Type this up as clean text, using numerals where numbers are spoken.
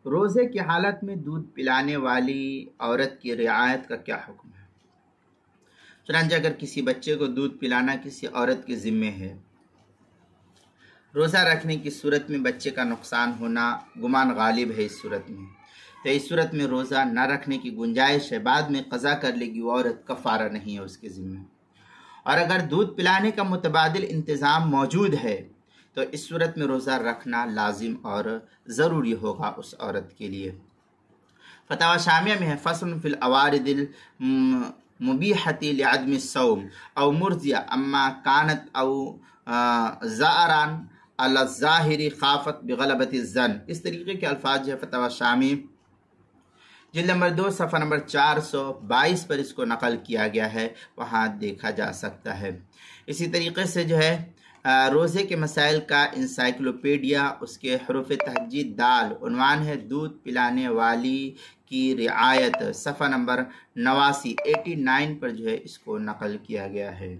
روزے کی حالت میں دودھ پلانے والی عورت کی رعایت کا کیا حکم ہے؟ چنانچہ اگر کسی بچے کو دودھ پلانا کسی عورت کے ذمے ہے، روزہ رکھنے کی صورت میں بچے کا نقصان ہونا گمان غالب ہے، اس صورت میں روزہ نہ رکھنے کی گنجائش ہے، بعد میں قضا کر لے گی، وہ عورت کفارہ نہیں ہے اس کے ذمے۔ اور اگر دودھ پلانے کا متبادل انتظام موجود ہے تو اس صورت میں روزہ رکھنا لازم اور ضروری ہوگا اس عورت کے لیے۔ فتاوی شامیہ میں ہے فصل فی العوارض المبیحۃ لعدم الصوم او مرضیہ اما کانت او زائران علی الظاہر خافت بغلبۃ الظن۔ اس طریقے کے الفاظ ہے فتاوی شامی جلد نمبر 2 صفحہ نمبر 422 پر اس کو نقل کیا گیا ہے، وہاں دیکھا جا سکتا ہے۔ اسی طریقے سے جو ہے روزے کے مسائل کا انسائکلوپیڈیا، اس کے حروف تہجید دال، عنوان ہے دودھ پلانے والی کی رعایت، صفحہ نمبر 89 پر جو ہے اس کو نقل کیا گیا ہے۔